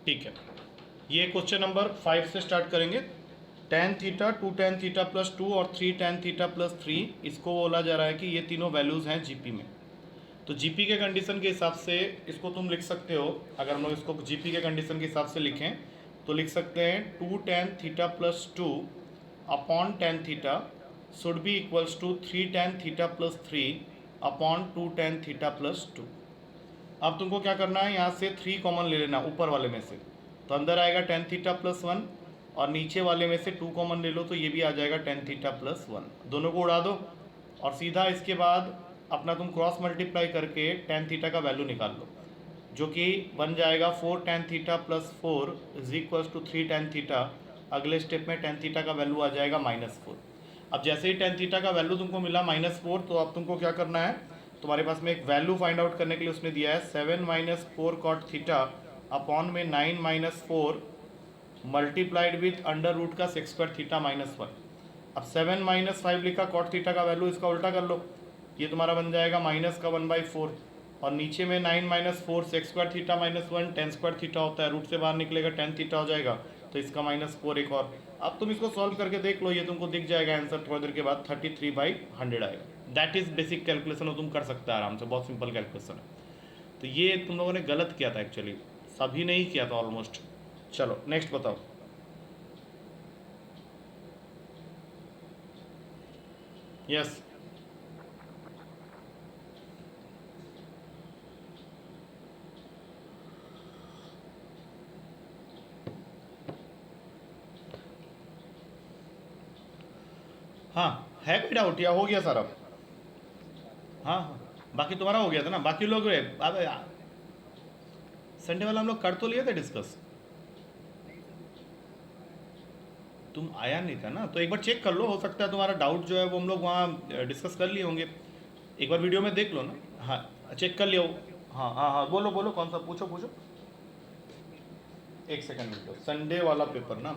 ठीक है, ये क्वेश्चन नंबर 5 से स्टार्ट करेंगे। Tan theta, 2 tan theta plus 2 और 3 टेन थीटा प्लस 3, इसको बोला जा रहा है कि ये तीनों वैल्यूज़ हैं जीपी में। तो जीपी के कंडीशन के हिसाब से इसको तुम लिख सकते हो। अगर हम लोग इसको जीपी के कंडीशन के हिसाब से लिखें तो लिख सकते हैं 2 tan theta plus 2 upon tan theta should be equals to 3 tan theta plus 3 upon 2 tan theta plus 2। अब तुमको क्या करना है, यहाँ से 3 कॉमन ले लेना ऊपर वाले में से, तो अंदर आएगा टेन थीटा प्लस 1 और नीचे वाले में से 2 कॉमन ले लो तो ये भी आ जाएगा टेन थीटा प्लस 1। दोनों को उड़ा दो और सीधा इसके बाद अपना तुम क्रॉस मल्टीप्लाई करके टेन थीटा का वैल्यू निकाल लो, जो कि बन जाएगा 4 tan theta plus 4 is equals to 3 tan theta. अगले स्टेप में टेन थीटा का वैल्यू आ जाएगा -4। अब जैसे ही टेन थीटा का वैल्यू तुमको मिला -4, तो अब तुमको क्या करना है, तुम्हारे पास में एक वैल्यू फाइंड आउट करने के लिए उसने दिया है 7 माइनस 4 कॉट थीटा अपॉन में 9 minus 4 multiplied with under root का सेक्स स्क्वायर थीटा -1। अब 7 माइनस 5 लिखा कॉट थीटा का वैल्यू, इसका उल्टा कर लो, ये तुम्हारा बन जाएगा माइनस का 1/4 और नीचे में 9 minus 4 sex square theta -1 ten square theta होता है, रूट से बाहर निकलेगा टेन थीटा हो जाएगा, तो इसका -4 एक और। अब तुम इसको सॉल्व करके देख लो, ये तुमको दिख जाएगा आंसर थोड़ी देर के बाद 33/100 आएगा। दैट इज बेसिक कैलकुलेशन, वो तुम कर सकते हो आराम से, बहुत सिंपल कैलकुलेशन है। तो ये तुम लोगों ने गलत किया था एक्चुअली, सभी ने ही किया था ऑलमोस्ट। चलो नेक्स्ट बताओ। यस हाँ, है कोई डाउट या हो गया सारा? हाँ हाँ, बाकी तुम्हारा हो गया था ना, बाकी लोग अब संडे वाला हम लोग कर तो लिए थे डिस्कस, तुम आया नहीं था ना, तो एक बार चेक कर लो, हो सकता है तुम्हारा डाउट जो है वो हम लोग वहाँ डिस्कस कर लिए होंगे। एक बार वीडियो में देख लो ना। हाँ चेक कर लियो। हाँ हाँ हाँ, बोलो बोलो, कौन सा पूछो पूछो। एक सेकंड रुको, संडे वाला पेपर ना,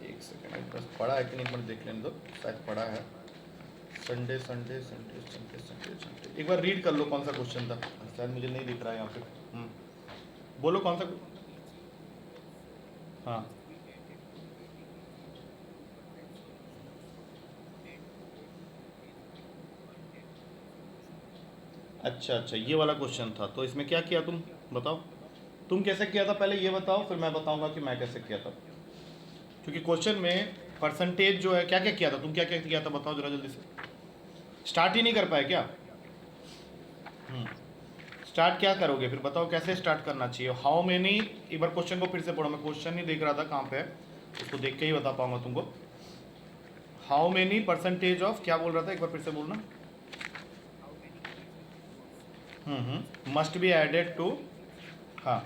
एक सेकंड बस पढ़ा है कि नहीं, एक मिनट देख लेने दो, शायद पढ़ा है। Sunday Sunday Sunday Sunday Sunday Sunday, एक बार रीड कर लो कौन सा क्वेश्चन था, शायद मुझे नहीं दिख रहा है यहाँ पे। बोलो कौन सा। हाँ अच्छा अच्छा, ये वाला क्वेश्चन था, तो इसमें क्या किया तुम बताओ, तुम कैसे किया था पहले ये बताओ, फिर मैं बताऊंगा कि मैं कैसे किया था। क्योंकि क्वेश्चन में परसेंटेज जो है, क्या क्या किया था तुम, क्या क्या किया था बताओ जरा जल्दी से। स्टार्ट ही नहीं कर पाए क्या? स्टार्ट क्या करोगे फिर बताओ, कैसे स्टार्ट करना चाहिए, हाउ मेनी। एक बार क्वेश्चन को फिर से पढ़ो, मैं क्वेश्चन नहीं देख रहा था कहाँ पे है, उसको देख के ही बता पाऊंगा तुमको। हाउ मेनी परसेंटेज ऑफ, क्या बोल रहा था एक बार फिर से बोलना। Must be added to. हाँ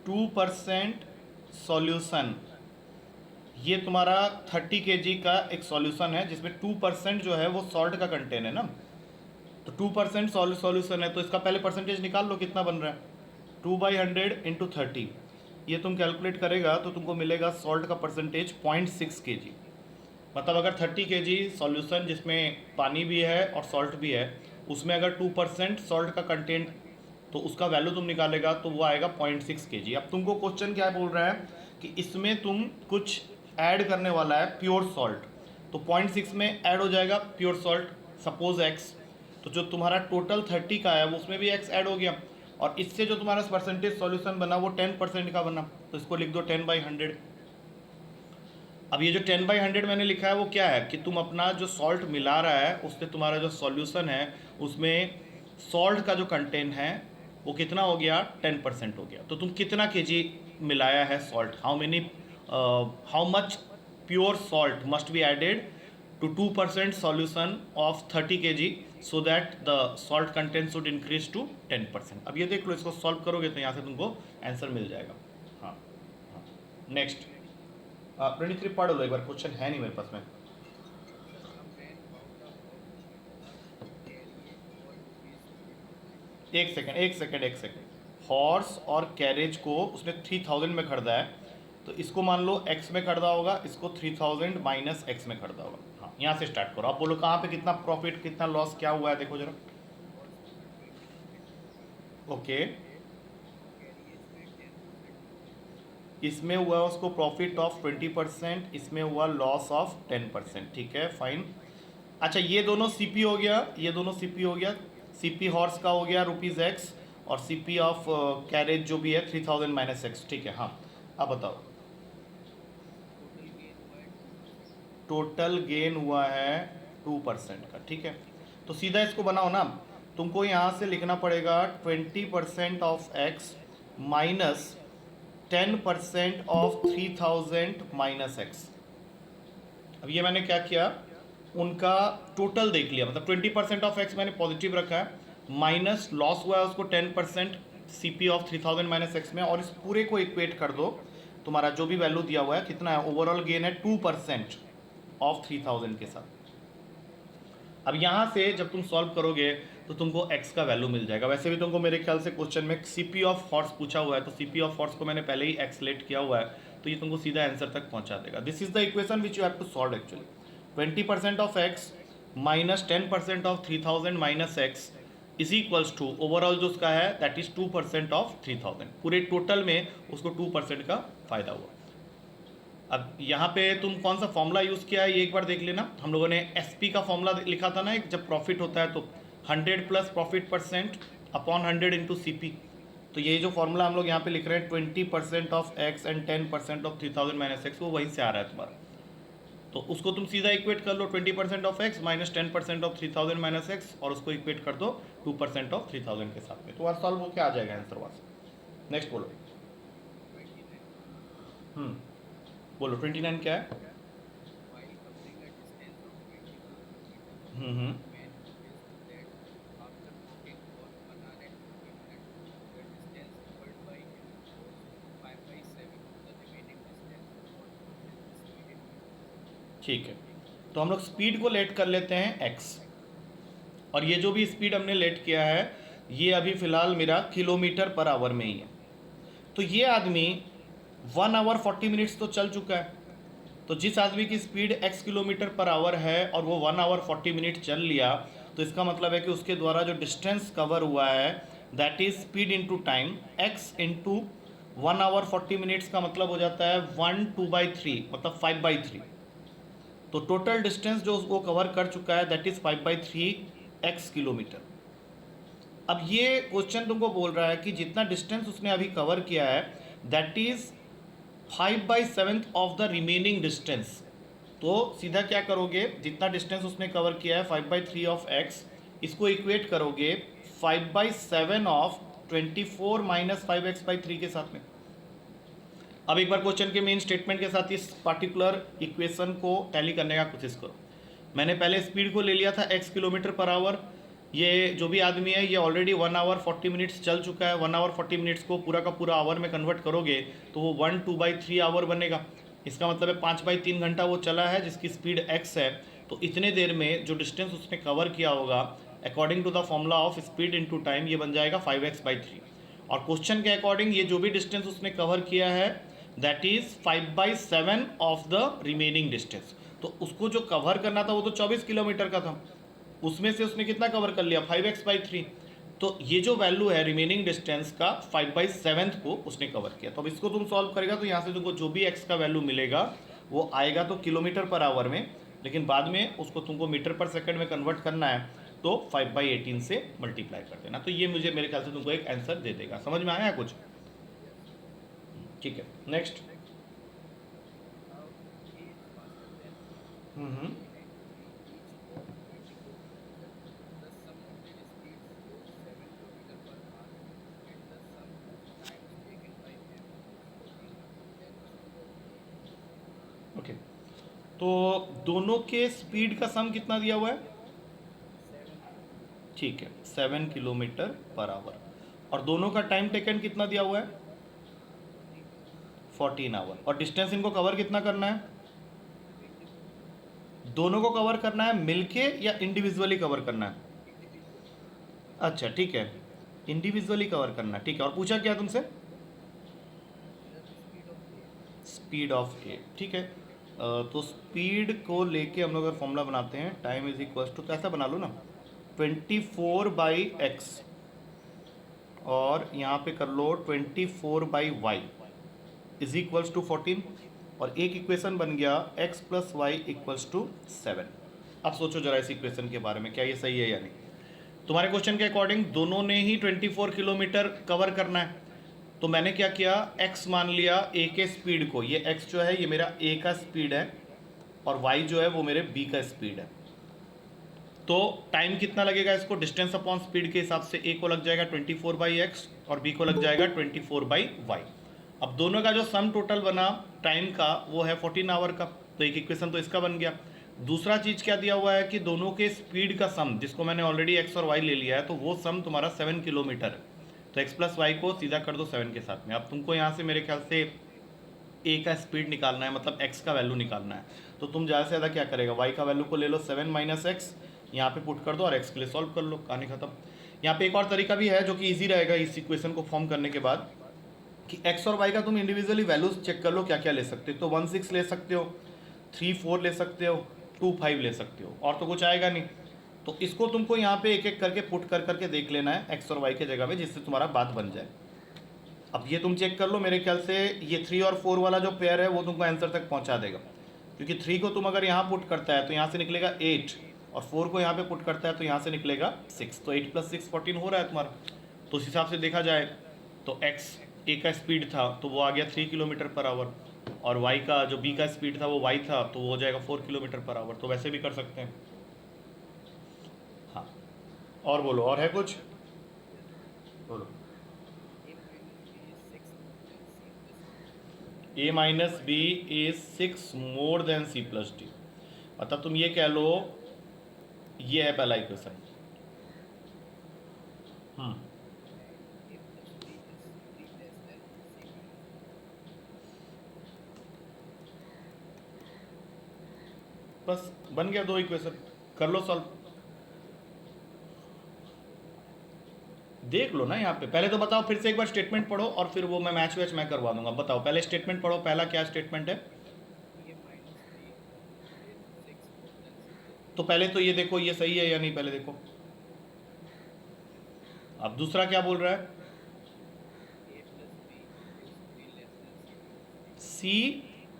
2% सॉल्यूशन, ये तुम्हारा 30 kg का एक सॉल्यूशन है जिसमें 2% जो है वो सॉल्ट का कंटेन है ना, तो 2% सॉल्यूशन है, तो इसका पहले परसेंटेज निकाल लो कितना बन रहा है। 2/100 इंटू 30, ये तुम कैलकुलेट करेगा तो तुमको मिलेगा सॉल्ट का परसेंटेज 0.6 kg। मतलब अगर 30 kg सॉल्यूशन जिसमें पानी भी है और सॉल्ट भी है, उसमें अगर 2% सॉल्ट का कंटेंट, तो उसका वैल्यू तुम निकालेगा तो वो आएगा 0.6 kg। अब तुमको क्वेश्चन क्या बोल रहा है कि इसमें तुम कुछ ऐड करने वाला है प्योर सॉल्ट, तो 0.6 में ऐड हो जाएगा प्योर सॉल्ट, सपोज x, तो जो तुम्हारा टोटल 30 का है वो उसमें भी x ऐड हो गया, और इससे जो तुम्हारा परसेंटेज सॉल्यूशन बना वो 10% का बना, तो इसको लिख दो 10/100। अब ये जो 10/100 मैंने लिखा है वो क्या है कि तुम अपना जो सॉल्ट मिला रहा है उससे तुम्हारा जो सॉल्यूशन है उसमें सॉल्ट का जो कंटेंट है वो कितना हो गया, 10% हो गया। तो तुम कितना kg मिलाया है salt, how much pure salt must be added to 2% solution of 30 kg so that the salt content should increase to 10%। अब ये देख लो, इसको सॉल्व करोगे तो यहाँ से तुमको आंसर मिल जाएगा। हाँ हाँ, नेक्स्ट प्रणीत सिर्फ पढ़ लो एक बार, क्वेश्चन है नहीं मेरे पास में। एक सेकंड, हॉर्स और कैरेज को उसने 3000 में खरीदा है, तो इसको मान लो x में खरीदा होगा, इसको 3000 माइनस x में खरीदा होगा। हाँ यहाँ से स्टार्ट करो। आप बोलो कहाँ पे कितना प्रॉफिट कितना लॉस क्या हुआ है, देखो जरा। ओके, इसमें हुआ उसको प्रॉफिट ऑफ 20%, इसमें हुआ लॉस ऑफ 10%। ठीक है, फाइन। अच्छा, ये दोनों सीपी हो गया, ये दोनों सीपी हो गया। सीपी हॉर्स का हो गया ₹X और सीपी ऑफ कैरेज जो भी है 3000 माइनस एक्स। ठीक है, हाँ अब बताओ। टोटल गेन हुआ है 2% का। ठीक है, तो सीधा इसको बनाओ ना। तुमको यहाँ से लिखना पड़ेगा 20% of x minus 10% of 3000 minus x. अब ये मैंने क्या किया, उनका टोटल देख लिया, मतलब 20% ऑफ एक्स मैंने पॉजिटिव रखा है, माइनस लॉस हुआ है उसको 10% सीपी ऑफ 3000 माइनस एक्स में, और इस पूरे को इक्वेट कर दो। तुम्हारा जो भी वैल्यू दिया हुआ है कितना है, ओवरऑल गेन है 2% ऑफ 3000 के साथ। अब यहाँ से जब तुम सॉल्व करोगे तो तुमको x का वैल्यू मिल जाएगा। वैसे भी तुमको मेरे ख्याल से क्वेश्चन में सीपी ऑफ हॉर्स पूछा हुआ है, तो सीपी ऑफ हॉर्स को मैंने पहले ही x लेट किया हुआ है, तो ये तुमको सीधा आंसर तक पहुंचा देगा। This is the equation which you have to solve actually. 20% of x minus 10% of 3000 minus X is equals to overall जो उसका है दैट इज 2% ऑफ 3000। पूरे टोटल में उसको 2% का फायदा हुआ। अब यहाँ पे तुम कौन सा फॉर्मूला यूज़ किया है ये एक बार देख लेना। हम लोगों ने एसपी का फॉर्मूला लिखा था ना, एक जब प्रॉफिट होता है तो 100 plus profit percent upon 100 into CP. तो ये जो फॉर्मूला हम लोग यहाँ पे लिख रहे हैं 20% of x and 10% of 3000 minus x, वो वहीं से आ रहा है तुम्हारा। तो उसको तुम सीधा इक्वेट कर लो 20% of x minus 10% of 3000 minus x, और उसको इक्वेट कर दो 2% ऑफ 3000 के साथ में, तो वहाँ सॉल्व हो क्या आ जाएगा आंसर वहाँ से। नेक्स्ट बोलो। बोलो 29 क्या है। हम्म। ठीक है, तो हम लोग स्पीड को लेट कर लेते हैं x, और ये जो भी स्पीड हमने लेट किया है ये अभी फ़िलहाल मेरा किलोमीटर पर आवर में ही है। तो ये आदमी 1 आवर 40 मिनट्स तो चल चुका है, तो जिस आदमी की speed x kilometre per hour है और वो 1 आवर 40 मिनट चल लिया, तो इसका मतलब है कि उसके द्वारा जो डिस्टेंस कवर हुआ है that is speed into time, x into 1 hour 40 minutes का मतलब हो जाता है 1/2/3, मतलब 5/3। तो टोटल डिस्टेंस जो वो कवर कर चुका है दैट इज 5/3 x किलोमीटर। अब ये क्वेश्चन तुमको बोल रहा है कि जितना डिस्टेंस उसने अभी कवर किया है that is 5/7 of the remaining distance. तो सीधा क्या करोगे, जितना डिस्टेंस उसने कवर किया है 5/3 ऑफ x, इसको इक्वेट करोगे 5/7 ऑफ 24 माइनस 5x/3 के साथ में। अब एक बार क्वेश्चन के मेन स्टेटमेंट के साथ इस पार्टिकुलर इक्वेशन को टैली करने का कोशिश करो। मैंने पहले स्पीड को ले लिया था x किलोमीटर पर आवर। ये जो भी आदमी है ये ऑलरेडी 1 आवर 40 मिनट्स चल चुका है। 1 आवर 40 मिनट्स को पूरा का पूरा आवर में कन्वर्ट करोगे तो वो 1/2/3 आवर बनेगा। इसका मतलब है 5/3 घंटा वो चला है जिसकी स्पीड x है। तो इतने देर में जो डिस्टेंस उसने कवर किया होगा according to the formula of speed into time ये बन जाएगा 5x/3। और क्वेश्चन के अकॉर्डिंग ये जो भी डिस्टेंस उसने कवर किया है that is 5/7 of the remaining distance. तो उसको जो कवर करना था वो तो 24 किलोमीटर का था, उसमें से उसने कितना कवर कर लिया 5x/3। तो ये जो वैल्यू है रिमेनिंग डिस्टेंस का 5/7 को उसने कवर किया। तो अब इसको तुम सॉल्व करेगा तो यहाँ से तुमको जो भी x का वैल्यू मिलेगा वो आएगा तो किलोमीटर पर आवर में, लेकिन बाद में उसको तुमको मीटर पर सेकंड में कन्वर्ट करना है तो 5/18 से मल्टीप्लाई कर देना। तो ये मुझे मेरे ख्याल से तुमको एक आंसर दे देगा। समझ में आया कुछ? ठीक है, नेक्स्ट। ओके, तो दोनों के स्पीड का सम कितना दिया हुआ है? ठीक है, 7 किलोमीटर पर आवर। और दोनों का टाइम टेकन कितना दिया हुआ है? 14 आवर। और डिस्टेंस इनको कवर कितना करना है? दोनों को कवर करना है मिलके या इंडिविजुअली कवर करना है? अच्छा ठीक है, इंडिविजुअली कवर करना है। ठीक है, और पूछा क्या तुमसे? स्पीड ऑफ ए। ठीक है, तो स्पीड को लेके हम लोग अगर फॉर्मूला बनाते हैं, टाइम इज इक्वल टू, तो ऐसा बना लो ना 24/x और यहाँ पे कर लो 24/y इज इक्वल्स टू 14 और एक इक्वेशन बन गया x plus Y equals to 7। अब सोचो जरा इस इक्वेशन के बारे में, क्या ये सही है या नहीं। तुम्हारे क्वेश्चन के अकॉर्डिंग दोनों ने ही 24 किलोमीटर कवर करना है, तो मैंने क्या किया, x मान लिया a के स्पीड को, ये x जो है ये मेरा a का स्पीड है और y जो है वो मेरे b का स्पीड है। तो टाइम कितना लगेगा इसको, डिस्टेंस अपॉन स्पीड के हिसाब से a को लग जाएगा 24/x और b को लग जाएगा 24/y। अब दोनों का जो सम टोटल बना टाइम का वो है 14 आवर का, तो एक इक्वेशन तो इसका बन गया। दूसरा चीज़ क्या दिया हुआ है कि दोनों के स्पीड का सम, जिसको मैंने ऑलरेडी x और y ले लिया है, तो वो सम तुम्हारा 7 किलोमीटर है। तो x प्लस वाई को सीधा कर दो 7 के साथ में। अब तुमको यहाँ से मेरे ख्याल से a का स्पीड निकालना है, मतलब x का वैल्यू निकालना है। तो तुम ज़्यादा से ज़्यादा क्या करेगा, y का वैल्यू को ले लो 7 माइनस एक्स, यहाँ पे पुट कर दो और x के लिए सॉल्व कर लो, कहानी खत्म। यहाँ पे एक और तरीका भी है जो कि ईजी रहेगा इस इक्वेशन को फॉर्म करने के बाद, कि x और y का तुम इंडिविजुअली वैल्यूज चेक कर लो क्या क्या ले सकते हो। तो 1 6 ले सकते हो, 3 4 ले सकते हो, 2 5 ले सकते हो, और तो कुछ आएगा नहीं। तो इसको तुमको यहाँ पे एक एक करके पुट कर करके देख लेना है x और y के जगह में, जिससे तुम्हारा बात बन जाए। अब ये तुम चेक कर लो, मेरे ख्याल से ये 3 और 4 वाला जो पेयर है वो तुमको आंसर तक पहुँचा देगा, क्योंकि 3 को तुम अगर यहाँ पुट करता है तो यहाँ से निकलेगा 8 और 4 को यहाँ पे पुट करता है तो यहाँ से निकलेगा 6, तो 8 + 6 14 हो रहा है तुम्हारा। तो उस हिसाब से देखा जाए तो x a का स्पीड था तो वो आ गया 3 किलोमीटर पर आवर, और y का जो b का स्पीड था वो y था तो वो हो जाएगा 4 किलोमीटर पर आवर। तो वैसे भी कर सकते हैं। हाँ, और बोलो, और है कुछ बोलो। a minus B is 6 more than c plus D, मतलब तुम ये कह लो ये है पहला इक्वेशन। बस बन गया 2 इक्वेशन, कर लो सॉल्व। देख लो ना यहाँ पे, पहले तो बताओ फिर से एक बार स्टेटमेंट पढ़ो और फिर वो मैं मैच वैच मैं करवा दूंगा। बताओ पहले स्टेटमेंट पढ़ो, पहला क्या स्टेटमेंट है। तो पहले तो ये देखो ये सही है या नहीं, पहले देखो। अब दूसरा क्या बोल रहा है, c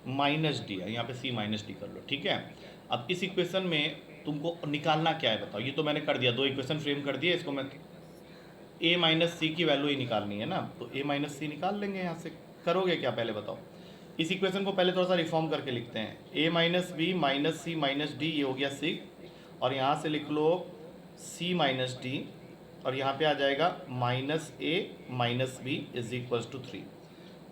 माइनस डी है, यहाँ पे c माइनस डी कर लो, ठीक है। अब इस इक्वेशन में तुमको निकालना क्या है बताओ। ये तो मैंने कर दिया, 2 इक्वेशन फ्रेम कर दिए, इसको मैं a माइनस सी की वैल्यू ही निकालनी है ना, तो a माइनस सी निकाल लेंगे यहाँ से। करोगे क्या पहले बताओ। इस इक्वेशन को पहले थोड़ा सा रिफॉर्म करके लिखते हैं, a minus B minus C minus D, ये हो गया 6, और यहाँ से लिख लो c माइनस डी, और यहाँ पे आ जाएगा minus a minus B is equals to 3।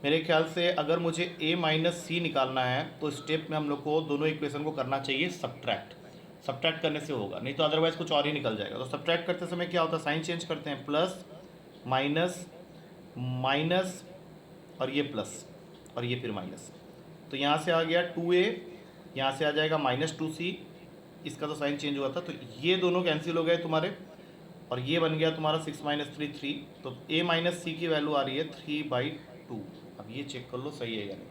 मेरे ख्याल से अगर मुझे a माइनस सी निकालना है तो स्टेप में हम लोग को दोनों इक्वेशन को करना चाहिए सब्ट्रैक्ट। सब्ट्रैक्ट करने से होगा, नहीं तो अदरवाइज कुछ और ही निकल जाएगा। तो सब्ट्रैक्ट करते समय क्या होता है, साइन चेंज करते हैं, प्लस माइनस माइनस और ये प्लस और ये फिर माइनस। तो यहाँ से आ गया 2a, यहाँ से आ जाएगा -2c, इसका तो साइन चेंज हुआ था, तो ये दोनों कैंसिल हो गए तुम्हारे, और ये बन गया तुम्हारा 6 - 3 3। तो a माइनस सी की वैल्यू आ रही है 3/2। अब ये चेक कर लो सही है या नहीं।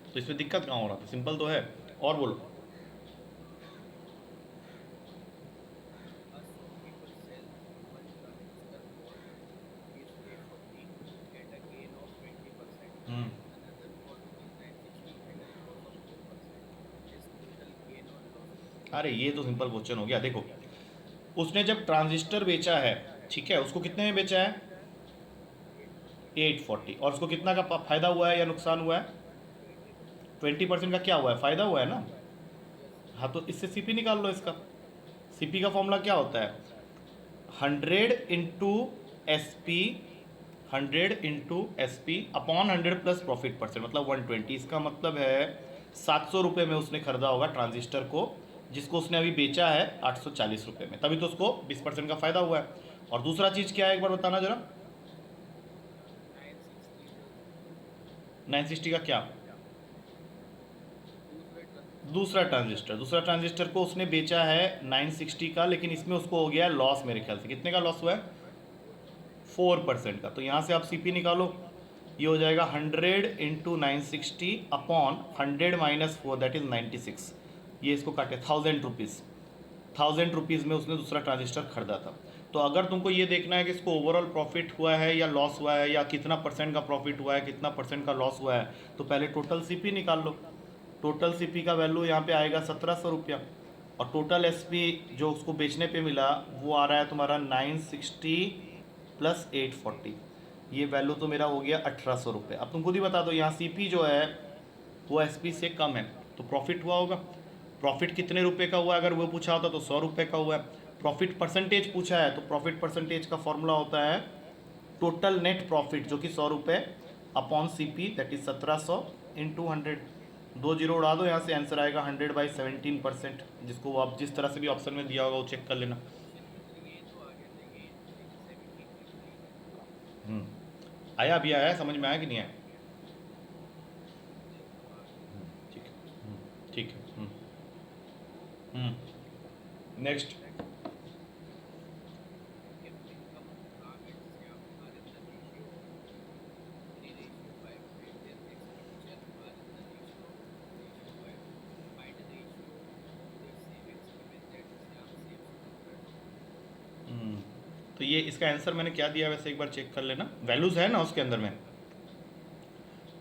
तो इसमें दिक्कत कहाँ हो रहा था, सिंपल तो है। और बोलो। अरे ये तो सिंपल क्वेश्चन हो गया। देखो उसने जब ट्रांजिस्टर बेचा है, ठीक है, उसको कितने में बेचा है 840, और उसको कितना का फायदा हुआ है या नुकसान हुआ है 20% का क्या हुआ है, फायदा हुआ है ना। हाँ, तो इससे सीपी निकाल लो। इसका सीपी का फॉर्मूला क्या होता है, 100 into S P, 100 into S P upon 100 plus profit percent, मतलब 120। इसका मतलब है 700 रुपये में उसने खरीदा होगा ट्रांजिस्टर को, जिसको उसने अभी बेचा है 840 रुपये में, तभी तो उसको 20% का फायदा हुआ है। और दूसरा चीज़ क्या है एक बार बताना जरा, 960 का क्या, दूसरा ट्रांजिस्टर को उसने बेचा है 960 का, लेकिन इसमें उसको हो गया लॉस। मेरे ख्याल से कितने का लॉस हुआ है 4% का। तो यहाँ से आप सीपी निकालो, ये हो जाएगा 100 into 960 upon 100 minus 4 that is 96। ये इसको काटे 1000 रुपीज़, 1000 रुपीज़ में उसने दूसरा ट्रांजिस्टर खरीदा था। तो अगर तुमको ये देखना है कि इसको ओवरऑल प्रॉफिट हुआ है या लॉस हुआ है, या कितना परसेंट का प्रॉफिट हुआ है, कितना परसेंट का लॉस हुआ है, तो पहले टोटल सीपी निकाल लो। टोटल सीपी का वैल्यू यहाँ पे आएगा 1700 रुपया, और टोटल एसपी जो उसको बेचने पे मिला वो आ रहा है तुम्हारा 960 प्लस 840। ये वैल्यू तो मेरा हो गया 1800 रुपये। अब तुम खुद ही बता दो, यहाँ सीपी जो है वो एसपी से कम है तो प्रॉफिट हुआ होगा। प्रॉफिट कितने रुपए का हुआ है अगर वो पूछा होता तो 100 रुपये का हुआ है। प्रॉफिट परसेंटेज पूछा है तो प्रॉफिट परसेंटेज का फॉर्मूला होता है टोटल नेट प्रॉफिट जो कि 100 रुपये upon CP that is 1700 into 100। 2 zero उड़ा दो यहाँ से, आंसर आएगा 100/17%, जिसको वो आप जिस तरह से भी ऑप्शन में दिया होगा वो चेक कर लेना। आया भी आया, समझ में आया कि नहीं आया? ठीक है, ठीक है। नेक्स्ट, तो ये इसका आंसर मैंने क्या दिया वैसे एक बार चेक कर लेना। वैल्यूज है ना उसके अंदर में,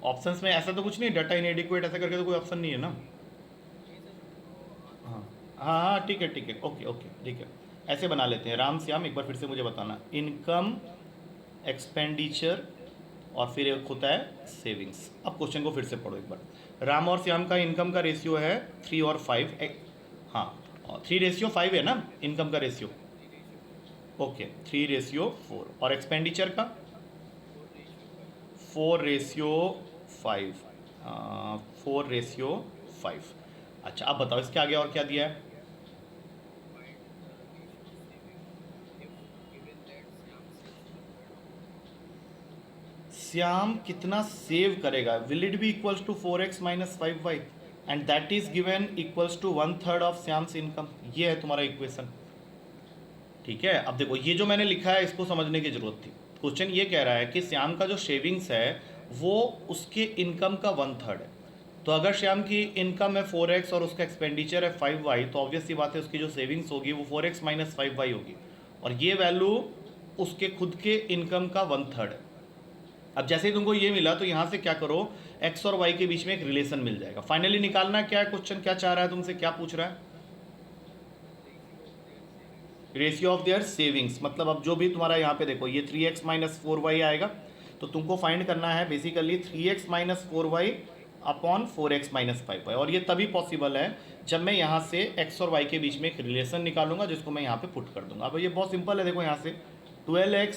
ऑप्शंस में ऐसा तो कुछ नहीं, डाटा इनएडिक्वेट ऐसा करके तो कोई ऑप्शन नहीं है ना। हाँ हाँ हाँ, ठीक है ठीक है, ओके ओके ठीक है। ऐसे बना लेते हैं, राम श्याम एक बार फिर से मुझे बताना, इनकम, एक्सपेंडिचर और फिर एक होता है सेविंग्स। अब क्वेश्चन को फिर से पढ़ो एक बार। राम और श्याम का इनकम का रेशियो है 3 और 5। हाँ, 3:5 है ना इनकम का रेशियो, ओके 3:4। और एक्सपेंडिचर का 4:5, 4:5। अच्छा अब बताओ इसके आगे और क्या दिया है। श्याम कितना सेव करेगा, will it be equals to 4x minus 5y and that is given equals to 1/3 of Shyam's income. ये है तुम्हारा इक्वेशन, ठीक है। अब देखो ये जो मैंने लिखा है इसको समझने की जरूरत थी। क्वेश्चन ये कह रहा है कि श्याम का जो सेविंग्स है वो उसके इनकम का 1/3 है। तो अगर श्याम की इनकम है 4x और उसका एक्सपेंडिचर है 5y, तो ऑब्वियस सी बात है उसकी जो सेविंग्स होगी वो 4x माइनस 5y होगी, और ये वैल्यू उसके खुद के इनकम का 1/3 है। अब जैसे ही तुमको ये मिला तो यहाँ से क्या करो, x और y के बीच में एक रिलेशन मिल जाएगा। फाइनली निकालना क्या है, क्वेश्चन क्या चाह रहा है तुमसे, क्या पूछ रहा है, रेशियो ऑफ देयर सेविंग्स। मतलब अब जो भी तुम्हारा यहाँ पे देखो ये 3x माइनस 4y आएगा, तो तुमको फाइंड करना है basically 3x minus 4y upon 4x minus 5y। और ये तभी पॉसिबल है जब मैं यहाँ से x और y के बीच में एक रिलेशन निकालूंगा जिसको मैं यहाँ पे पुट कर दूंगा। अब ये बहुत सिंपल है, देखो यहाँ से 12x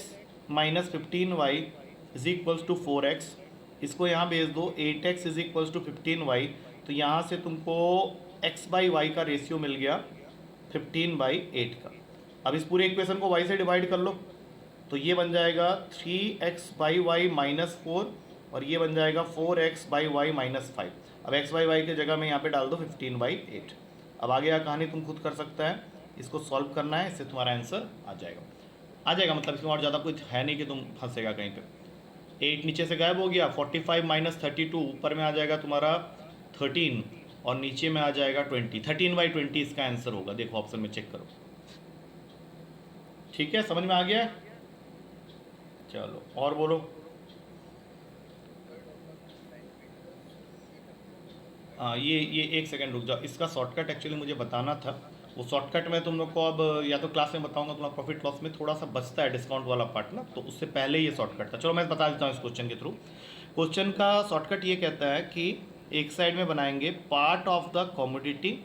minus 15y is equals to 4x, इसको यहाँ भेज दो 8x is equals to 15y। तो यहाँ से तुमको x/y का रेशियो मिल गया 15/8 का। अब इस पूरे इक्वेशन को y से डिवाइड कर लो, तो ये बन जाएगा 3x/y माइनस 4, और ये बन जाएगा 4x/y माइनस 5। अब x/y की जगह में यहाँ पे डाल दो 15/8। अब आगे का कहानी तुम खुद कर सकता है, इसको सॉल्व करना है, इससे तुम्हारा आंसर आ जाएगा। मतलब इसमें और ज़्यादा कुछ है नहीं कि तुम फंसेगा कहीं पे। 8 नीचे से गायब हो गया, 45 माइनस 32 ऊपर में आ जाएगा तुम्हारा 13, और नीचे में आ जाएगा 20। 13/20 इसका आंसर होगा, देखो ऑप्शन में चेक करो। ठीक है, समझ में आ गया? चलो और बोलो। हाँ ये एक सेकंड रुक जाओ, इसका शॉर्टकट एक्चुअली मुझे बताना था। वो शॉर्टकट मैं तुम लोग को अब या तो क्लास में बताऊंगा, तुम्हारा प्रॉफिट लॉस में थोड़ा सा बचता है डिस्काउंट वाला पार्ट ना, तो उससे पहले ये शॉर्टकट था। चलो मैं बता देता हूँ इस क्वेश्चन के थ्रू। क्वेश्चन का शॉर्टकट ये कहता है कि एक साइड में बनाएंगे पार्ट ऑफ द कमोडिटी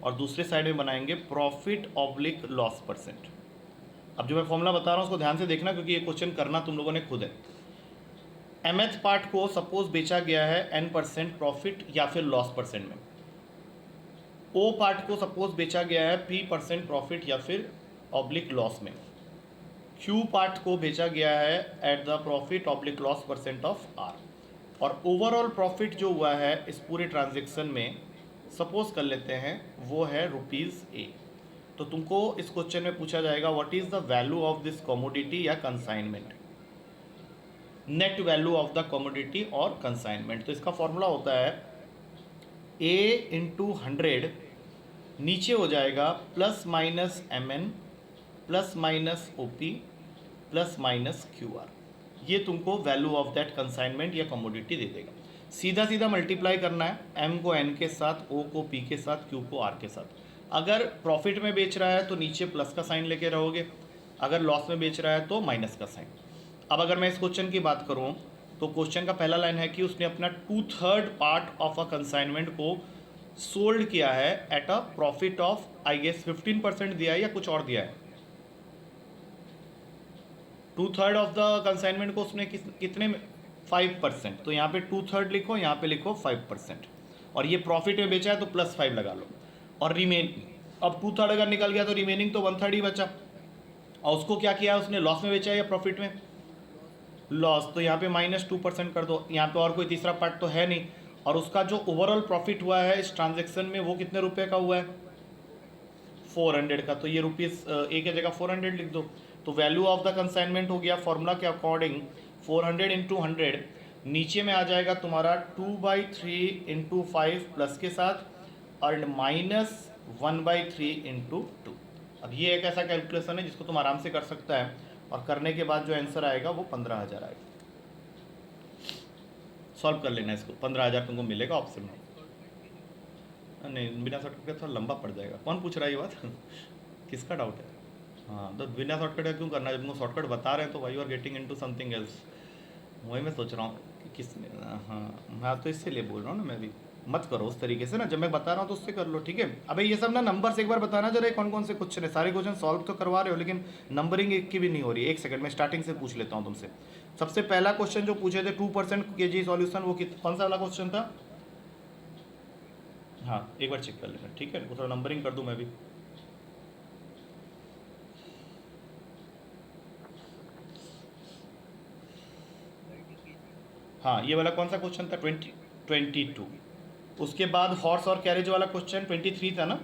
और दूसरे साइड में बनाएंगे प्रॉफिट ऑब्लिक लॉस परसेंट। अब जो मैं फॉर्मूला बता रहा हूँ उसको ध्यान से देखना, क्योंकि ये क्वेश्चन करना तुम लोगों ने खुद है। mth पार्ट को सपोज बेचा गया है n% प्रॉफिट या फिर लॉस परसेंट में, ओ पार्ट को सपोज बेचा गया है p% प्रॉफिट या फिर ऑब्लिक लॉस में, क्यू पार्ट को बेचा गया है at the profit oblique loss percent of R, और ओवरऑल प्रॉफिट जो हुआ है इस पूरे ट्रांजेक्शन में सपोज कर लेते हैं वो है ₹A। तो तुमको इस क्वेश्चन में पूछा जाएगा what is the value of this commodity या consignment. Net value of the commodity और कंसाइनमेंट। तो इसका फॉर्मूला होता है A इंटू 100 नीचे हो जाएगा plus minus MN plus minus OP plus minus QR। ये तुमको वैल्यू ऑफ दैट कंसाइनमेंट या कमोडिटी दे देगा। सीधा सीधा मल्टीप्लाई करना है, M को N के साथ, O को P के साथ, Q को R के साथ। अगर प्रॉफिट में बेच रहा है तो नीचे प्लस का साइन लेके रहोगे, अगर लॉस में बेच रहा है तो माइनस का साइन। अब अगर मैं इस क्वेश्चन की बात करूं तो क्वेश्चन का पहला लाइन है कि उसने अपना 2/3 पार्ट ऑफ अ कंसाइनमेंट को सोल्ड किया है at a profit of I guess 15% दिया है या कुछ और दिया है। 2/3 ऑफ द कंसाइनमेंट को उसने कितने में 5%। तो यहाँ पे 2/3 लिखो, यहाँ पे लिखो 5%, और ये प्रॉफिट में बेचा है तो +5 लगा लो। और अब 2/3 अगर निकल गया तो रिमेनिंग तो 1/3 ही बचा। और उसको क्या किया उसने, लॉस में बेचा है या प्रॉफिट में, लॉस। तो यहाँ पे -2% कर दो, यहाँ पे और कोई तीसरा पार्ट तो है नहीं। और उसका जो ओवरऑल प्रॉफिट हुआ है इस ट्रांजेक्शन में वो कितने रुपए का हुआ है, 400 का। तो ये रुपीज़ A की जगह 400 लिख दो। तो वैल्यू ऑफ द कंसाइनमेंट हो गया फॉर्मूला के अकॉर्डिंग 400 इंटू 100, नीचे में आ जाएगा तुम्हारा 2/3 इंटू 5 प्लस के साथ और -1/3 इंटू 2। अब ये एक ऐसा कैलकुलेशन है जिसको तुम आराम से कर सकता है, और करने के बाद जो आंसर आएगा वो 15,000 आएगा। सॉल्व कर लेना इसको, 15,000 तुमको मिलेगा ऑप्शन में। नहीं बिना शॉर्टकट का थोड़ा लंबा पड़ जाएगा। कौन पूछ रहा है ये बात किसका डाउट है? हाँ तो बिना शॉर्टकट का क्यों करना है, जब तुमको शॉर्टकट बता रहे हैं तो why you are getting into something else. वही मैं सोच रहा हूँ कि किस, हाँ मैं तो इसीलिए बोल रहा हूँ ना, मैं भी मत करो उस तरीके से ना, जब मैं बता रहा हूँ तो उससे कर लो, ठीक है। अबे ये सब ना नंबर से एक बार बताना जरा कौन कौन से क्वेश्चन है। सारे क्वेश्चन सॉल्व तो करवा रहे हो लेकिन नंबरिंग एक की भी नहीं हो रही है। एक सेकंड में स्टार्टिंग से पूछ लेता हूँ तुमसे। सबसे पहला क्वेश्चन जो पूछे थे 2% KG सॉल्यूशन, वो कौन सा वाला क्वेश्चन था? हाँ एक बार चेक कर लेना, ठीक है। थोड़ा नंबरिंग कर दूँ मैं भी। हाँ ये वाला कौन सा क्वेश्चन था? 22। उसके बाद हॉर्स और कैरेज वाला क्वेश्चन 23 था ना।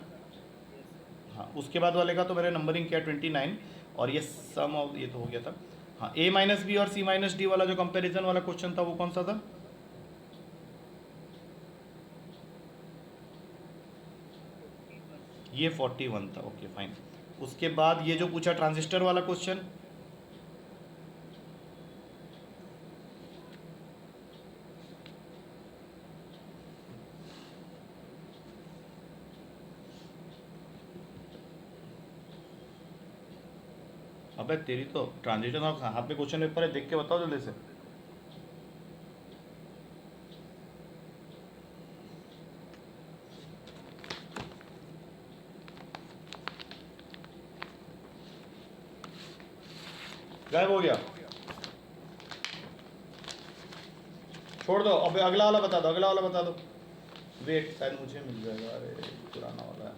हाँ उसके बाद वाले का तो मैंने नंबरिंग किया 29, और ये सम ऑफ ये तो हो गया था। हाँ A-B और C-D वाला जो कंपैरिजन वाला क्वेश्चन था वो कौन सा था? ये 41 था, ओके फाइन। उसके बाद ये जो पूछा ट्रांजिस्टर वाला क्वेश्चन, अबे तेरी तो ट्रांजिस्टर हाथ में क्वेश्चन पेपर है, देख के बताओ जल्दी से। गायब हो गया, छोड़ दो। अब अगला वाला बता दो, अगला वाला बता दो। वेट शायद मुझे मिल जाएगा, अरे पुराना वाला है।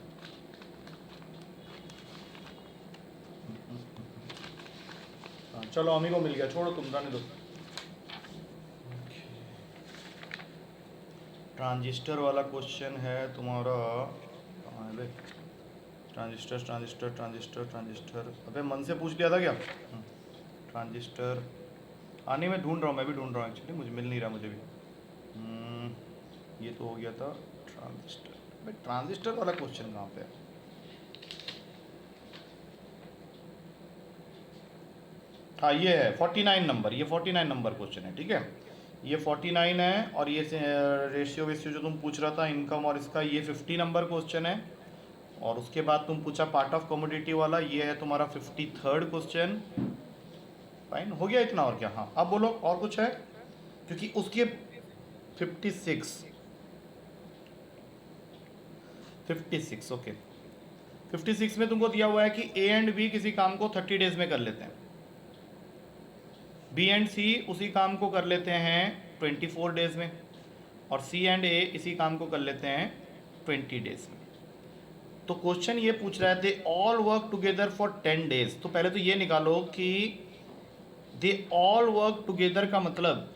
हाँ चलो अमी को मिल गया, छोड़ो तुम, रहने दो। ट्रांजिस्टर वाला क्वेश्चन है तुम्हारा, कहाँ है भाई? ट्रांजिस्टर ट्रांजिस्टर ट्रांजिस्टर ट्रांजिस्टर, अबे मन से पूछ लिया था क्या? ट्रांजिस्टर आने में ढूंढ रहा हूँ, मैं भी ढूंढ रहा हूँ एक्चुअली, मुझे मिल नहीं रहा मुझे भी। ये तो हो गया था ट्रांजिस्टर। भाई ट्रांजिस्टर वाला क्वेश्चन कहाँ पे है? हाँ ये है 49 नंबर, ये 49 नंबर क्वेश्चन है, ठीक है। ये 49 है, और ये रेशियो वेशियो जो तुम पूछ रहा था इनकम और इसका, ये 50 नंबर क्वेश्चन है। और उसके बाद तुम पूछा पार्ट ऑफ कमोडिटी वाला, ये है तुम्हारा 53rd क्वेश्चन। फाइन हो गया इतना, और क्या? हाँ अब बोलो और कुछ है, क्योंकि उसके 56 ओके। 56 में तुमको दिया हुआ है कि A एंड B किसी काम को 30 डेज में कर लेते हैं, B एंड C उसी काम को कर लेते हैं 24 डेज में, और C एंड A इसी काम को कर लेते हैं 20 डेज में। तो क्वेश्चन ये पूछ रहा है they all work together for 10 days. तो पहले तो ये निकालो कि दे ऑल वर्क टुगेदर का मतलब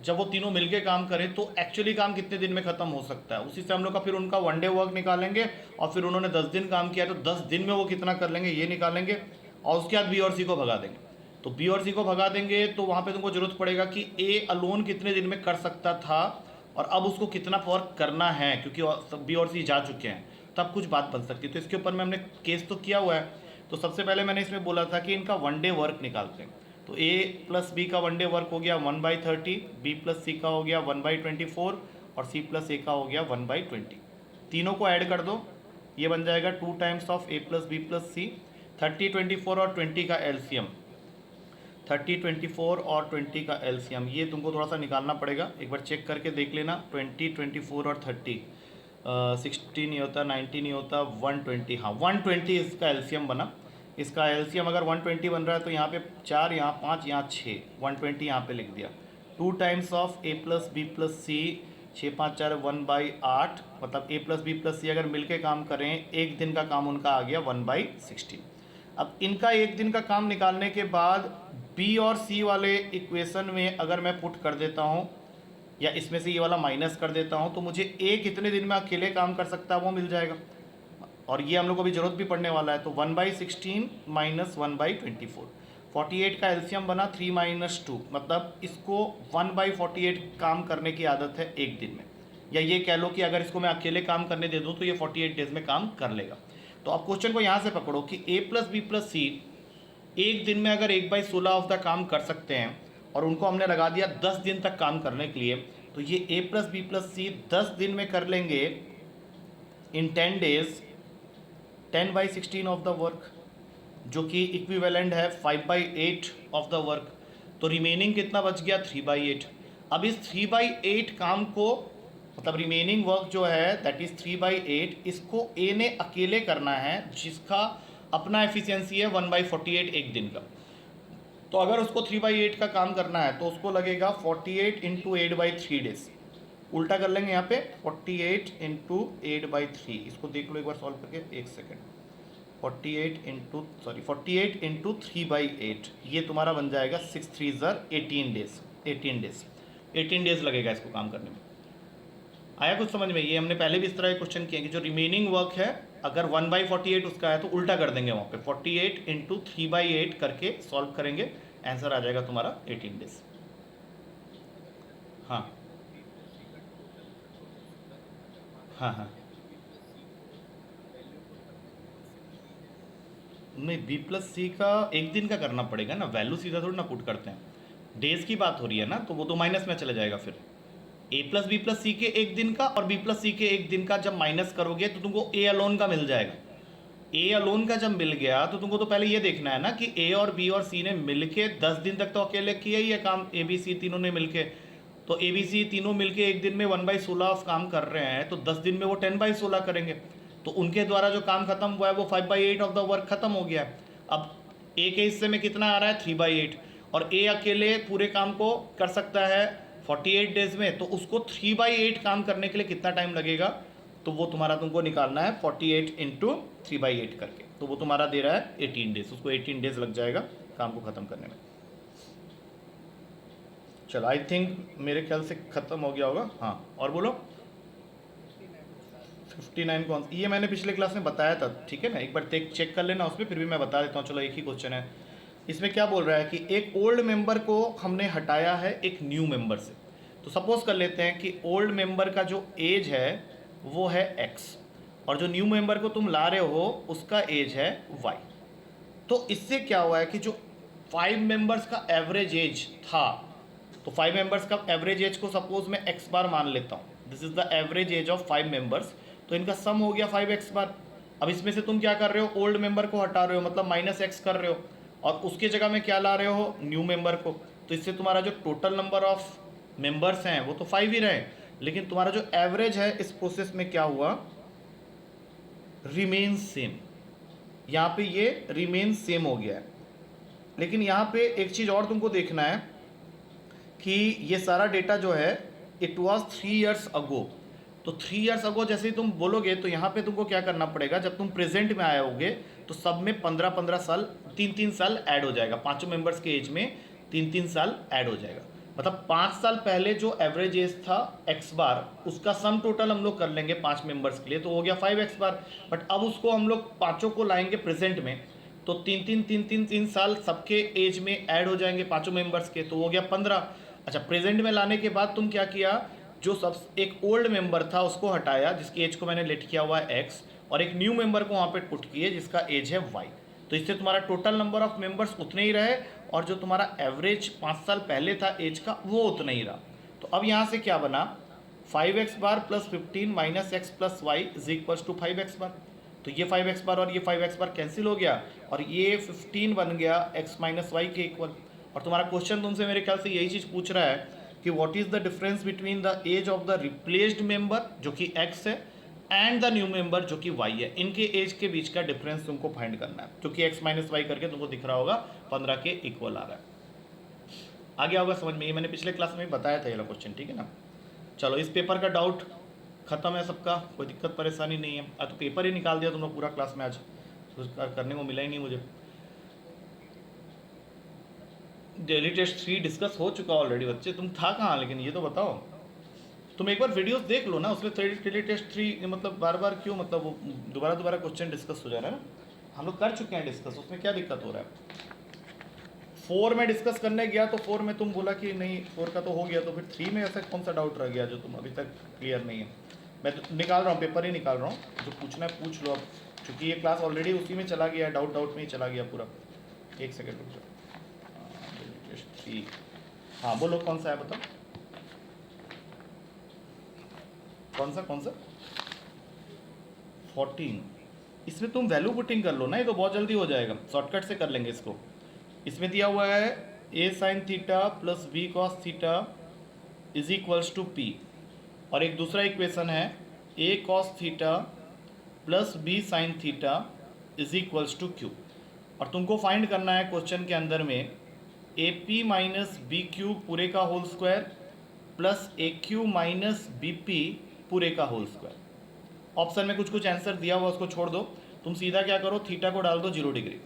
जब वो तीनों मिलके काम करें तो एक्चुअली काम कितने दिन में खत्म हो सकता है। उसी से हम लोग का फिर उनका 1 डे वर्क निकालेंगे, और फिर उन्होंने 10 दिन काम किया तो 10 दिन में वो कितना कर लेंगे ये निकालेंगे, और उसके बाद B और C को भगा देंगे। तो बी और सी को भगा देंगे तो वहाँ पे तुमको जरूरत पड़ेगा कि ए अलोन कितने दिन में कर सकता था और अब उसको कितना वर्क करना है, क्योंकि बी और सी जा चुके हैं, तब कुछ बात बन सकती है। तो इसके ऊपर में हमने केस तो किया हुआ है। तो सबसे पहले मैंने इसमें बोला था कि इनका 1 डे वर्क निकालते हैं। तो ए प्लस बी का 1 डे वर्क हो गया 1/30, बी प्लस सी का हो गया 1/24 और सी प्लस ए का हो गया 1/20। तीनों को ऐड कर दो, ये बन जाएगा 2 times of A plus B plus C. 30, 24 और 20 का एलसीएम, 30, 24 और 20 का एलसीएम ये तुमको थोड़ा सा निकालना पड़ेगा, एक बार चेक करके देख लेना। 20, 24 और 30, 60 नहीं होता, 90 नहीं होता, 120, हाँ 120 इसका एलसीएम बना। इसका एलसीएम अगर 120 बन रहा है तो यहाँ पे 4, यहाँ 5, यहाँ 6, 120 यहाँ पे लिख दिया। 2 times of A plus B plus C, 6, 5, 4, 1/8, मतलब A plus B plus C अगर मिलके काम करें एक दिन का काम उनका आ गया 1/16। अब इनका एक दिन का काम निकालने के बाद बी और सी वाले इक्वेशन में अगर मैं पुट कर देता हूँ या इसमें से ये वाला माइनस कर देता हूँ तो मुझे ए कितने दिन में अकेले काम कर सकता है वो मिल जाएगा, और ये हम लोग को भी जरूरत भी पड़ने वाला है। तो 1/16 माइनस 1/24, 48 का एलसीएम बना 3 - 2, मतलब इसको 1/48 काम करने की आदत है एक दिन में, या ये कह लो कि अगर इसको मैं अकेले काम करने दे दूँ तो ये 48 डेज में काम कर लेगा। तो आप क्वेश्चन को यहाँ से पकड़ो कि ए प्लस बी प्लस सी एक दिन में अगर 1/16 ऑफ द काम कर सकते हैं और उनको हमने लगा दिया 10 दिन तक काम करने के लिए, तो ये ए प्लस बी प्लस सी 10 दिन में कर लेंगे इन 10 डेज 10/16 ऑफ द वर्क, जो कि इक्विवेलेंट है 5/8 ऑफ द वर्क। तो रिमेनिंग कितना बच गया 3/8। अब इस 3/8 काम को, मतलब रिमेनिंग वर्क जो है दैट इज 3/8, इसको ए ने अकेले करना है जिसका अपना एफिशिएंसी है 1/48 एक दिन का। तो अगर उसको 3/8 का काम करना है तो उसको लगेगा 48 × 8/3 डेज। उल्टा कर लेंगे यहाँ पे 48 × 8/3, इसको देख लो एक बार सॉल्व करके, एक सेकेंड। 48 × 3/8 ये तुम्हारा बन जाएगा 6 3 18 डेज, 18 डेज लगेगा इसको काम करने में। आया कुछ समझ में? ये हमने पहले भी इस तरह के क्वेश्चन किए कि जो रिमेनिंग वर्क है अगर 1/48 उसका है तो उल्टा कर देंगे वहाँ पे 48 × 3/8 करके सॉल्व करेंगे, आंसर आ जाएगा तुम्हारा 18 डेज। हाँ हाँ हाँ, नहीं बी प्लस सी का एक दिन का करना पड़ेगा ना, वैल्यू सीधा थोड़ी ना पुट करते हैं, डेज की बात हो रही है ना, तो वो तो माइनस में चला जाएगा फिर। ए प्लस बी प्लस सी के एक दिन का और बी प्लस सी के एक दिन का जब माइनस करोगे तो तुमको ए अलोन का मिल जाएगा। ए अलोन का जब मिल गया तो तुमको तो पहले ये देखना है ना कि ए और बी और सी ने मिलके 10 दिन तक तो अकेले किया ही है काम, ए बी सी तीनों ने मिलके। तो ए बी सी तीनों मिलके एक दिन में 1/16 ऑफ काम कर रहे हैं, तो 10 दिन में वो 10/16 करेंगे। तो उनके द्वारा जो काम खत्म हुआ है वो 5/8 ऑफ द वर्क खत्म हो गया है। अब ए के हिस्से में कितना आ रहा है 3/8, और ए अकेले पूरे काम को कर सकता है 48 डेज में, तो उसको 3/8 काम करने के लिए कितना टाइम लगेगा, तो वो तुम्हारा तुमको निकालना है 48 × 3/8 करके, तो वो तुम्हारा दे रहा है 18 डेज, उसको 18 डेज लग जाएगा काम को ख़त्म करने में। चलो आई थिंक मेरे ख्याल से ख़त्म हो गया होगा। हाँ और बोलो 59 कौन, ये मैंने पिछले क्लास में बताया था, ठीक है ना, एक बार चेक कर लेना उसमें, फिर भी मैं बता देता हूँ। चलो एक ही क्वेश्चन है, इसमें क्या बोल रहा है कि एक ओल्ड मेंबर को हमने हटाया है एक न्यू मेंबर से। तो सपोज कर लेते हैं कि ओल्ड मेंबर का जो एज है वो है x और जो न्यू मेंबर को तुम ला रहे हो उसका एज है y। तो इससे क्या हुआ है कि जो 5 मेंबर्स का एवरेज एज था, तो 5 मेंबर्स का एवरेज एज को सपोज मैं x बार मान लेता हूँ, this is the average age of 5 members, तो इनका सम हो गया 5x बार। अब इसमें से तुम क्या कर रहे हो, ओल्ड मेंबर को हटा रहे हो, मतलब -x कर रहे हो, और उसके जगह में क्या ला रहे हो, न्यू मेंबर को। तो इससे तुम्हारा जो टोटल नंबर ऑफ मेंबर्स हैं वो तो 5 ही रहे, लेकिन तुम्हारा जो एवरेज है इस प्रोसेस में क्या हुआ, रिमेन सेम। यहाँ पे ये रिमेन सेम हो गया है। लेकिन यहाँ पे एक चीज़ और तुमको देखना है कि ये सारा डेटा जो है इट वाज 3 ईयर्स अगो। तो 3 ईयर्स अगो जैसे ही तुम बोलोगे तो यहाँ पे तुमको क्या करना पड़ेगा, जब तुम प्रेजेंट में आए होगे तो सब में 15-15 साल, 3-3 साल ऐड हो जाएगा, पाँचों मेंबर्स के एज में 3-3 साल ऐड हो जाएगा। मतलब 5 साल पहले जो एवरेज एज था x बार, उसका सम टोटल हम लोग कर लेंगे 5 मेंबर्स के लिए, तो हो गया 5x बार। बट अब उसको हम लोग पाँचों को लाएंगे प्रेजेंट में, तो तीन साल सबके एज में ऐड हो जाएंगे पांचों मेंबर्स के, तो हो गया 15। अच्छा, प्रेजेंट में लाने के बाद तुम क्या किया, जो सब एक ओल्ड मेंबर था उसको हटाया जिसकी एज को मैंने लेट किया हुआ है एक्स, और एक न्यू मेंबर को वहाँ पे पुट किए जिसका एज है वाई। तो इससे तुम्हारा टोटल नंबर ऑफ मेंबर्स उतने ही रहे, और जो तुम्हारा एवरेज 5 साल पहले था एज का वो उतना ही रहा। तो अब यहाँ से क्या बना, 5x बार plus 15 minus x plus y is equals to 5x बार। तो ये 5x बार और ये 5x बार कैंसिल हो गया, और ये 15 बन गया x माइनस वाई के इक्वल। और तुम्हारा क्वेश्चन तुमसे मेरे ख्याल से यही चीज़ पूछ रहा है कि what is the difference between the age of the replaced member जो कि x है एंड द न्यू मेंबर जो कि y है। इनके एज के बीच का डिफरेंस तुमको फाइंड करना है, क्योंकि x माइनस वाई करके तुमको दिख रहा होगा 15 के इक्वल आ रहा है। आ गया होगा समझ में, ये मैंने पिछले क्लास में भी बताया था ये क्वेश्चन, ठीक है ना। चलो, इस पेपर का डाउट खत्म है सबका, कोई दिक्कत परेशानी नहीं है। तो पेपर ही निकाल दिया तुम लोग पूरा क्लास में आज, कुछ करने को मिला ही नहीं मुझे। डेली टेस्ट 3 डिस्कस हो चुका ऑलरेडी बच्चे, तुम था कहाँ, लेकिन ये तो बताओ। तुम एक बार वीडियोस देख लो ना, उसमें डेली टेस्ट 3 मतलब बार बार क्यों, मतलब वो दोबारा क्वेश्चन डिस्कस हो जा रहा है ना, हम लोग कर चुके हैं डिस्कस, उसमें क्या दिक्कत हो रहा है। 4 में डिस्कस करने गया तो 4 में तुम बोला कि नहीं 4 का तो हो गया, तो फिर 3 में ऐसा कौन सा डाउट रह गया जो तुम अभी तक क्लियर नहीं है। मैं तो निकाल रहा हूँ, पेपर ही निकाल रहा हूँ, जो पूछना है पूछ लो अब, क्योंकि ये क्लास ऑलरेडी उसी में चला गया है, डाउट में ही चला गया पूरा। एक सेकेंड रुक जाओ। 3, हाँ बोलो कौन सा है बताओ, कौन सा 14। इसमें तुम वैल्यू पुटिंग कर लो ना, ये तो बहुत जल्दी हो जाएगा, शॉर्टकट से कर लेंगे इसको। इसमें दिया हुआ है a sine theta plus b cos theta is equals to p, और एक दूसरा इक्वेशन है a cos theta plus b sine theta is equals to q। और तुमको फाइंड करना है क्वेश्चन के अंदर में AP माइनस बी क्यू पूरे का whole square plus AQ minus BP पूरे का होल स्क्वायर। ऑप्शन में कुछ आंसर दिया हुआ उसको छोड़ दो, तुम सीधा क्या करो, थीटा को डाल दो 0 डिग्री।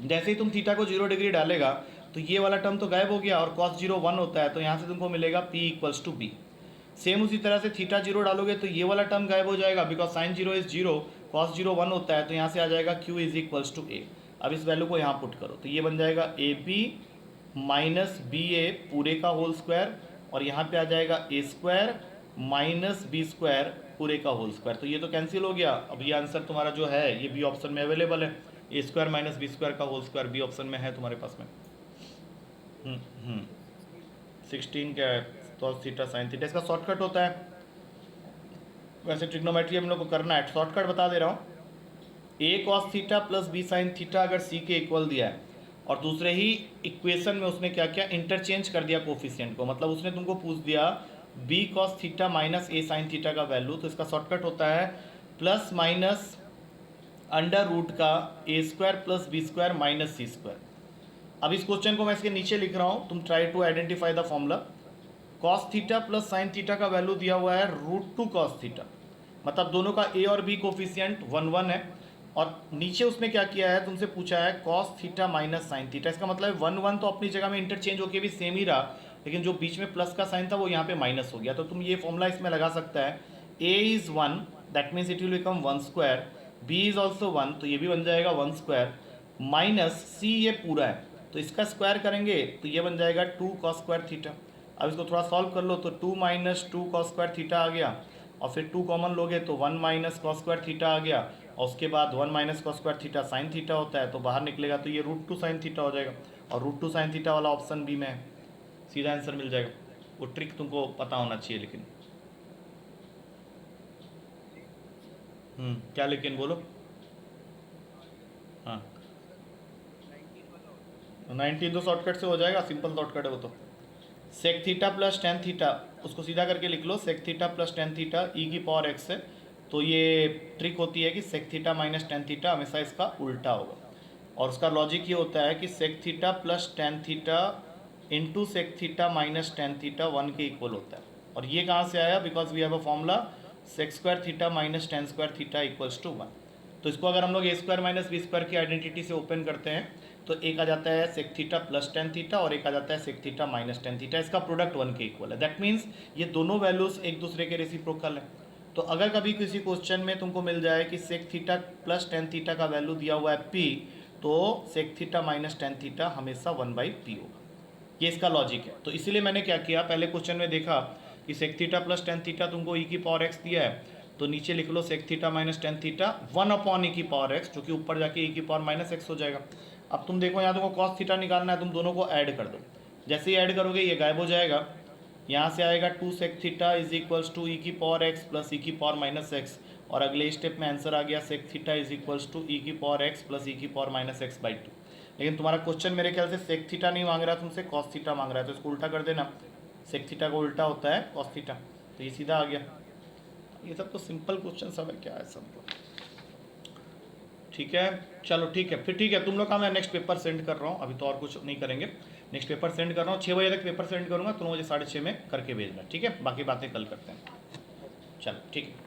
जैसे ही तुम थीटा को 0 डिग्री डालेगा तो ये वाला टर्म तो गायब हो गया, और cos 0 1 होता है, तो यहाँ से तुमको मिलेगा p equals to b. Same उसी तरह से थीटा 0 डालोगे तो ये वाला टर्म गायब हो जाएगा, बिकॉज साइन 0 इज 0, cos 0 1 होता है, तो यहाँ से आ जाएगा q इज इक्वल्स टू ए। अब इस वैल्यू को यहाँ पुट करो तो ये बन जाएगा ए बी माइनस बी ए पूरे का होल स्क्वायर, और यहाँ पे आ जाएगा ए स्क्वायर माइनस बी स्क्वायर पूरे का होल स्क्वायर। तो ये तो कैंसिल हो गया। अब ये आंसर तुम्हारा जो है ये बी ऑप्शन में अवेलेबल है, ए स्क्वायर माइनस बी स्क्वायर का होल स्क्वायर बी ऑप्शन में है तुम्हारे पास में। 16 क्या है, तो थीटा साइन थीटा, इसका शॉर्टकट होता है। वैसे ट्रिग्नोमेट्री हम लोग को करना है, शॉर्टकट बता दे रहा हूँ। A cos theta plus B sine theta अगर सी के इक्वल दिया है, और दूसरे ही इक्वेशन में उसने क्या किया, इंटरचेंज कर दिया कोफिशिएंट को, मतलब उसने तुमको पूछ दिया बी कॉस थीटा माइनस ए साइन थीटा का वैल्यू, तो इसका शॉर्टकट होता है प्लस माइनस अंडर रूट का A square plus B square minus C square. अब इस क्वेश्चन को मैं इसके नीचे लिख रहा हूँ, तुम try to identify the formula. Cos theta plus sine theta का वैल्यू दिया हुआ है √2 कॉस थीटा, मतलब दोनों का ए और बी कोफिशिएंट 1 1 है, और नीचे उसने क्या किया है, तुमसे पूछा है cos theta minus sine theta, इसका मतलब 1 1 तो अपनी जगह में इंटरचेंज होकर भी सेम ही रहा, लेकिन जो बीच में प्लस का साइन था वो यहाँ पे माइनस हो गया। तो तुम ये फॉर्मूला इसमें लगा सकता है, a is 1 that means it will become 1 square, b is also 1 तो ये भी बन जाएगा 1 स्क्वायर, माइनस सी ये पूरा है तो इसका स्क्वायर करेंगे तो ये बन जाएगा 2 कॉस स्क्वायर थीटा। अब इसको थोड़ा सॉल्व कर लो तो 2 माइनस 2 कॉस स्क्वायर थीटा आ गया, और फिर 2 कॉमन लोगे तो 1 माइनस कॉस स्क्वायर थीटा आ गया, और उसके बाद 1 minus cos square theta sine theta होता है, तो बाहर निकलेगा तो ये √2 साइन थीटा हो जाएगा, और √2 साइन थीटा वाला ऑप्शन बी में है, सीधा आंसर मिल जाएगा। वो ट्रिक तुमको पता होना चाहिए लेकिन। क्या लेकिन बोलो। हाँ 19 तो शॉर्टकट से हो जाएगा, सिंपल शॉर्टकट है वो तो। Sec theta plus tan theta, उसको सीधा करके लिख लो, sec theta plus tan theta e की पावर एक्स है, तो ये ट्रिक होती है कि sec theta minus tan theta हमेशा इसका उल्टा होगा, और उसका लॉजिक ये होता है कि sec theta plus tan theta into sec theta minus tan theta 1 के इक्वल होता है। और ये कहाँ से आया, because we have a formula sec square theta minus tan square theta equals to 1। तो इसको अगर हम लोग a square minus b square की आइडेंटिटी से ओपन करते हैं तो एक आ जाता है sec theta plus tan theta और एक आ जाता है sec theta minus tan theta, इसका प्रोडक्ट 1 के इक्वल है। दैट मीन्स ये दोनों वैल्यूज एक दूसरे के रेसिप्रोकल है। तो अगर कभी किसी क्वेश्चन में तुमको मिल जाए कि sec theta plus tan theta का वैल्यू दिया हुआ है p, तो sec theta minus tan theta हमेशा 1/p होगा। ये इसका लॉजिक है। तो इसीलिए मैंने क्या किया, पहले क्वेश्चन में देखा कि sec theta plus tan theta तुमको e की पावर x दिया है, तो नीचे लिख लो sec theta minus tan theta 1/e की पावर x, जो कि ऊपर जाके e की पावर माइनस x हो जाएगा। अब तुम देखो यहाँ तुमको कॉस थीटा निकालना है, तुम दोनों को ऐड कर दो। जैसे ही ऐड करोगे ये गायब हो जाएगा, यहाँ से आएगा 2 sec theta is equals to e की पावर x प्लस ई की पावर माइनस एक्स, और अगले स्टेप में आंसर आ गया sec theta is equals to e की पावर x प्लस ई की पावर माइनस x/2। लेकिन तुम्हारा क्वेश्चन मेरे ख्याल से सेक थीटा नहीं मांग रहा है तुमसे, कॉस थीटा मांग रहा है, तो इसको उल्टा कर देना। सेक थीटा का उल्टा होता है कॉस थीटा, तो ये सीधा आ गया। ये सब तो सिंपल क्वेश्चन सब है, क्या है सब। ठीक है, चलो ठीक है, फिर ठीक है तुम लोग का मैं नेक्स्ट पेपर सेंड कर रहा हूँ, अभी तो और कुछ नहीं करेंगे। नेक्स्ट पेपर सेंड कर रहा हूँ, 6 बजे तक पेपर सेंड करूँगा, तुम मुझे 6:30 में करके भेजना, ठीक है। बाकी बातें कल करते हैं, चलो ठीक है।